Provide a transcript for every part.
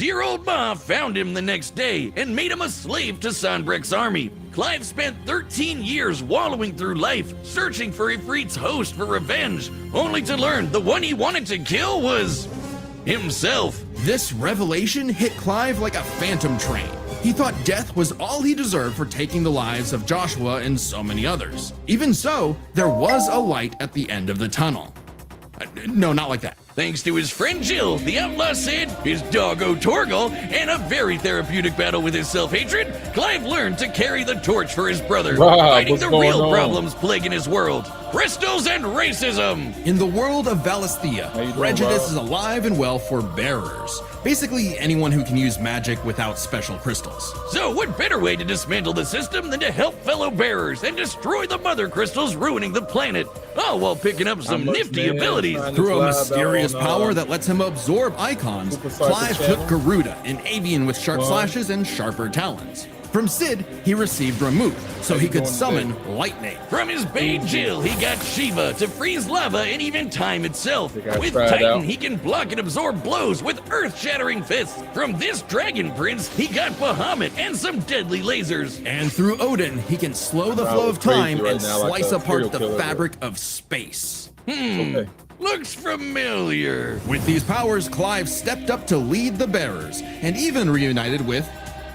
dear old ma found him the next day and made him a slave to Sanbreque's army. Clive spent 13 years wallowing through life, searching for Ifrit's host for revenge, only to learn the one he wanted to kill was himself. This revelation hit Clive like a phantom train. He thought death was all he deserved for taking the lives of Joshua and so many others. Even so, there was a light at the end of the tunnel. No, not like that. Thanks to his friend Jill, the outlaw Sid, his doggo Torgal, and a very therapeutic battle with his self-hatred, Clive learned to carry the torch for his brother, fighting the real problems plaguing his world: crystals and racism. In the world of Valisthea, prejudice is alive and well for bearers. Basically, anyone who can use magic without special crystals. So what better way to dismantle the system than to help fellow bearers and destroy the mother crystals ruining the planet, all while picking up some nifty abilities. Through a mysterious power that lets him absorb icons, Clive took Garuda, an avian with sharp slashes and sharper talons. From Sid, he received Ramuth, so he could summon lightning. From his babe Jill, he got Shiva to freeze lava and even time itself. With Titan, he can block and absorb blows with earth-shattering fists. From this Dragon Prince, he got Bahamut and some deadly lasers. And through Odin, he can slow the flow of time and slice apart the fabric of space. Looks familiar. With these powers, Clive stepped up to lead the bearers, and even reunited with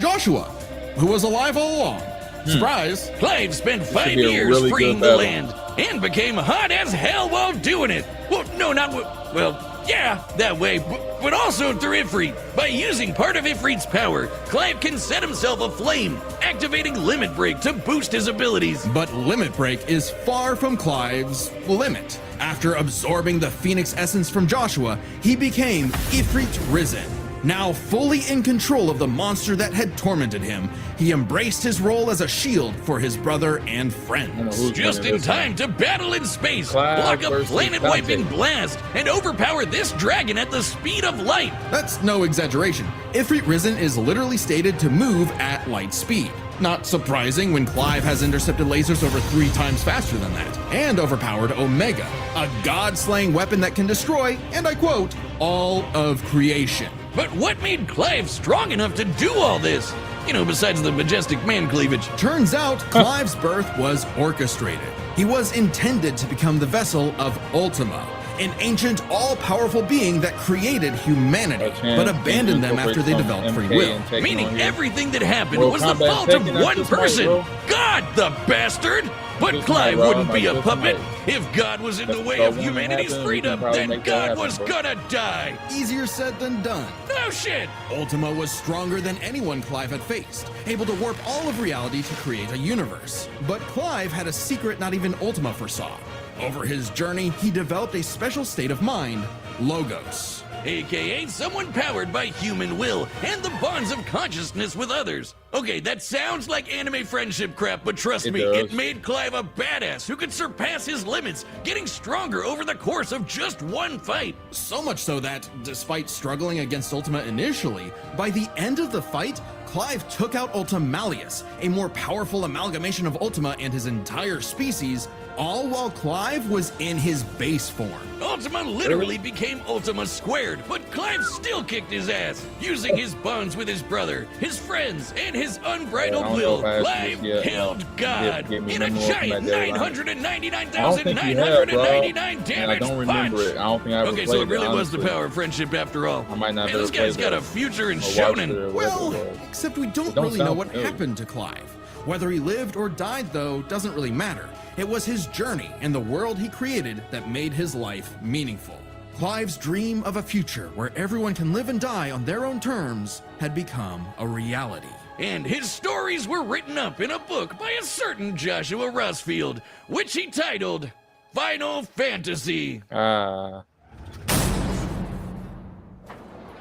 Joshua, who was alive all along. Surprise! Clive spent 5 years really freeing good the land and became hot as hell while doing it. Well, no, not well, yeah, that way, but also through Ifrit. By using part of Ifrit's power, Clive can set himself aflame, activating Limit Break to boost his abilities. But Limit Break is far from Clive's limit. After absorbing the Phoenix essence from Joshua, he became Ifrit Risen. Now fully in control of the monster that had tormented him, he embraced his role as a shield for his brother and friends. Just in time to battle in space, block a planet-wiping blast, and overpower this dragon at the speed of light. That's no exaggeration. Ifrit Risen is literally stated to move at light speed. Not surprising when Clive has intercepted lasers over 3 times faster than that, and overpowered Omega, a god-slaying weapon that can destroy, and I quote, all of creation. But what made Clive strong enough to do all this? You know, besides the majestic man cleavage. Turns out, Clive's birth was orchestrated. He was intended to become the vessel of Ultima, an ancient, all-powerful being that created humanity, but abandoned them after they developed free will. Meaning everything that happened was the fault of one person. God, the bastard! But Clive wouldn't be a puppet. If God was in the way of humanity's freedom, then God was gonna die. Easier said than done. No shit! Ultima was stronger than anyone Clive had faced, able to warp all of reality to create a universe. But Clive had a secret not even Ultima foresaw. Over his journey, he developed a special state of mind, Logos. AKA someone powered by human will and the bonds of consciousness with others. Okay, that sounds like anime friendship crap, but trust me, it made Clive a badass who could surpass his limits, getting stronger over the course of just one fight. So much so that, despite struggling against Ultima initially, by the end of the fight, Clive took out Ultimalius, a more powerful amalgamation of Ultima and his entire species, all while Clive was in his base form. Ultima literally became Ultima Squared, but Clive still kicked his ass. Using his bonds with his brother, his friends, and his unbridled will, Clive killed God in a giant 999,999 damage punch. Okay, so it really was the power of friendship after all. And this guy's got a future in shonen. Well, except we don't really know what happened to Clive. Whether he lived or died, though, doesn't really matter. It was his journey and the world he created that made his life meaningful. Clive's dream of a future where everyone can live and die on their own terms had become a reality. And his stories were written up in a book by a certain Joshua Rossfield, which he titled Final Fantasy.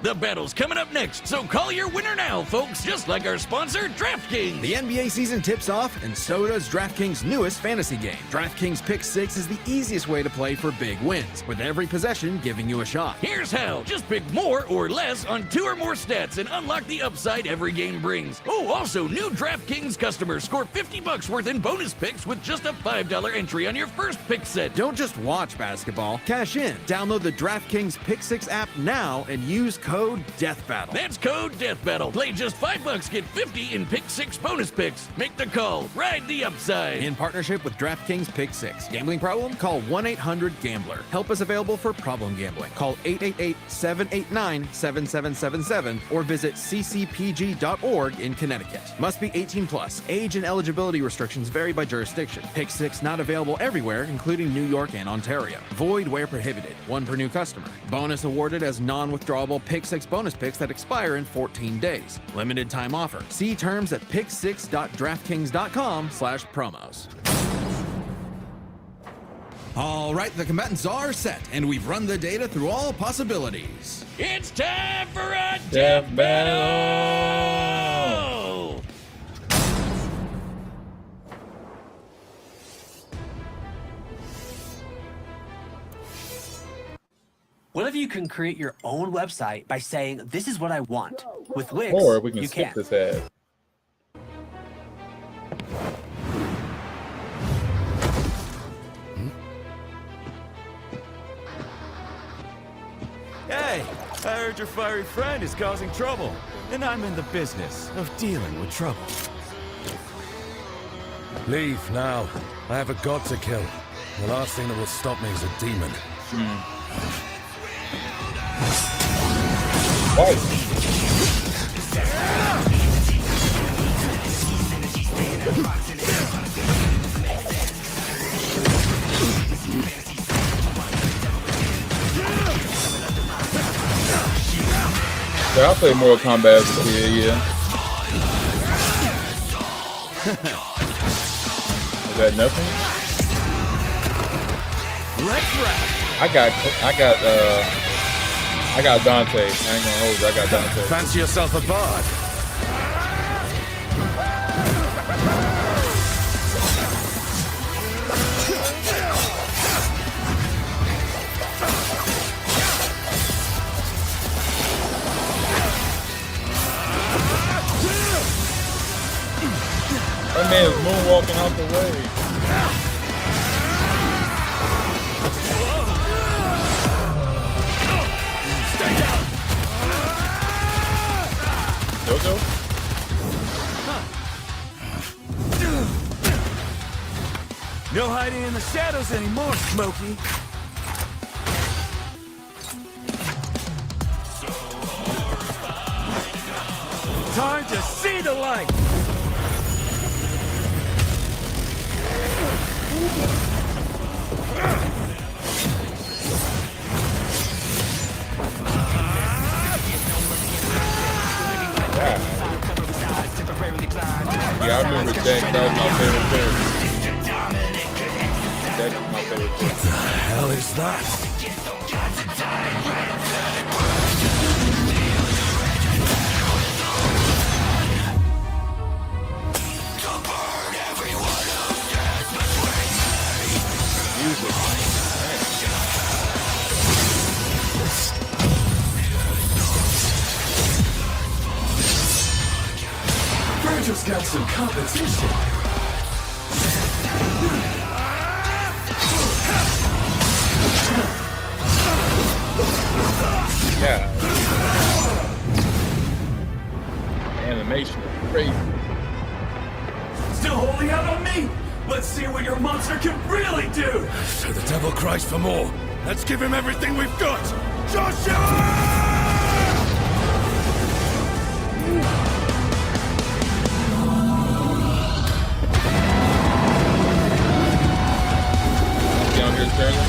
The battle's coming up next, so call your winner now, folks, just like our sponsor, DraftKings. The NBA season tips off, and so does DraftKings' newest fantasy game. DraftKings Pick 6 is the easiest way to play for big wins, with every possession giving you a shot. Here's how. Just pick more or less on 2 or more stats and unlock the upside every game brings. Oh, also, new DraftKings customers score $50 worth in bonus picks with just a $5 entry on your first pick set. Don't just watch basketball, cash in. Download the DraftKings Pick 6 app now and use code code DEATHBATTLE. That's code Death Battle. Play just $5, get 50 in Pick 6 bonus picks. Make the call. Ride the upside. In partnership with DraftKings Pick 6. Gambling problem? Call 1-800-GAMBLER. Help is available for problem gambling. Call 888-789-7777 or visit ccpg.org in Connecticut. Must be 18 plus. Age and eligibility restrictions vary by jurisdiction. Pick 6 not available everywhere, including New York and Ontario. Void where prohibited. One per new customer. Bonus awarded as non-withdrawable Pick 6 bonus picks that expire in 14 days. Limited time offer. See terms at pick6.draftkings.com/promos. All right, the combatants are set, and we've run the data through all possibilities. It's time for a Death Battle! What if you can create your own website by saying, this is what I want? With Wix, Or we can you skip can. this ad. Hey, I heard your fiery friend is causing trouble, and I'm in the business of dealing with trouble. Leave now. I have a god to kill. The last thing that will stop me is a demon. Yeah, I played Mortal Kombat as a kid, yeah. Is that nothing? Let's rap. I got Dante. I ain't gonna hold you. I got Dante. Fancy yourself a bard? That man is moonwalking out the way. Jojo? No hiding in the shadows anymore, Smokey. Time to see the light. Yeah, I remember Jack. That was my favorite character. Jack was my favorite character. What the hell is that? Virgil's got some competition. Yeah. Animation is crazy. Still holding out on me? Let's see what your monster can really do. So the devil cries for more. Let's give him everything we've got. Joshua! Down here turning up.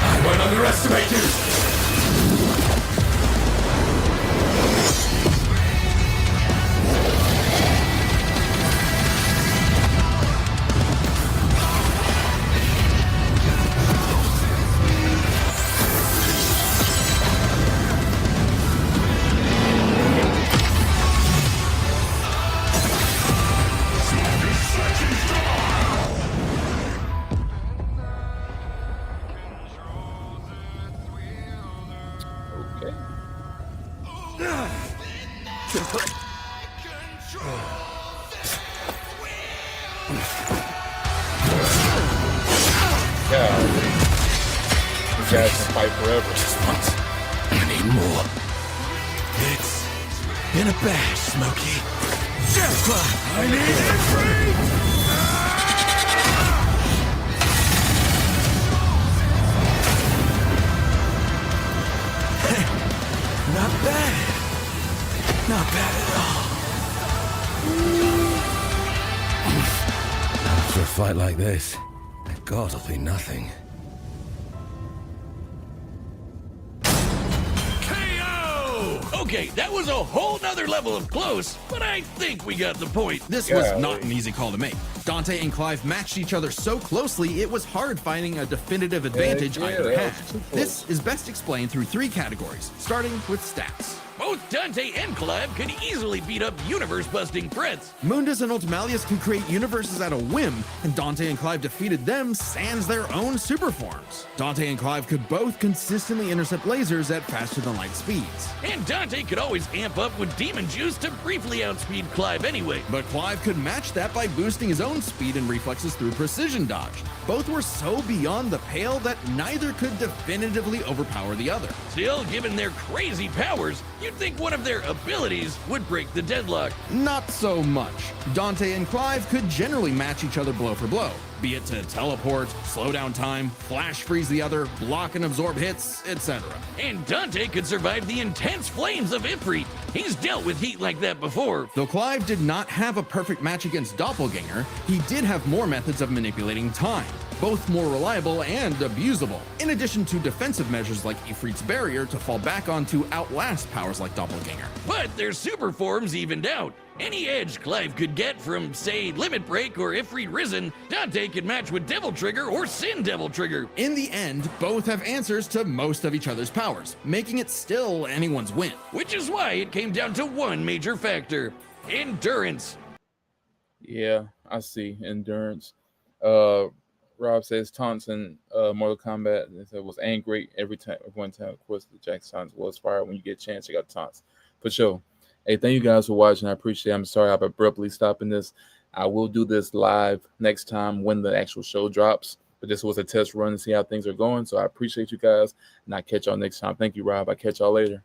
I won't underestimate you. guys can fight forever. Just once. I need more. It's been a bash, Smokey. Death Clive! I need it! Not bad. Not bad at all. After a fight like this, a god will be nothing. Okay, that was a whole nother level of close, but I think we got the point. This was not an easy call to make. Dante and Clive matched each other so closely, it was hard finding a definitive advantage either had. This is best explained through 3 categories, starting with stats. Both Dante and Clive could easily beat up universe-busting threats. Mundus and Ultimalius can create universes at a whim, and Dante and Clive defeated them sans their own super forms. Dante and Clive could both consistently intercept lasers at faster-than-light speeds. And Dante could always amp up with demon juice to briefly outspeed Clive anyway. But Clive could match that by boosting his own speed and reflexes through precision dodge. Both were so beyond the pale that neither could definitively overpower the other. Still, given their crazy powers, you'd think one of their abilities would break the deadlock. Not so much. Dante and Clive could generally match each other blow for blow, be it to teleport, slow down time, flash freeze the other, block and absorb hits, etc. And Dante could survive the intense flames of Ifrit. He's dealt with heat like that before. Though Clive did not have a perfect match against Doppelganger, he did have more methods of manipulating time, both more reliable and abusable, in addition to defensive measures like Ifrit's barrier to fall back on to outlast powers like Doppelganger. But their super forms evened out. Any edge Clive could get from, say, Limit Break or Ifrit Risen, Dante could match with Devil Trigger or Sin Devil Trigger. In the end, both have answers to most of each other's powers, making it still anyone's win. Which is why it came down to one major factor: endurance. Yeah, I see. Endurance. Rob says taunts in Mortal Kombat it was angry every time. One time, of course, the Jack's taunts was fire. When you get a chance, you got taunts for sure. Hey, thank you guys for watching. I appreciate it. I'm sorry I'm abruptly stopping this. I will do this live next time when the actual show drops. But this was a test run to see how things are going. So I appreciate you guys, and I'll catch y'all next time. Thank you, Rob. I'll catch y'all later.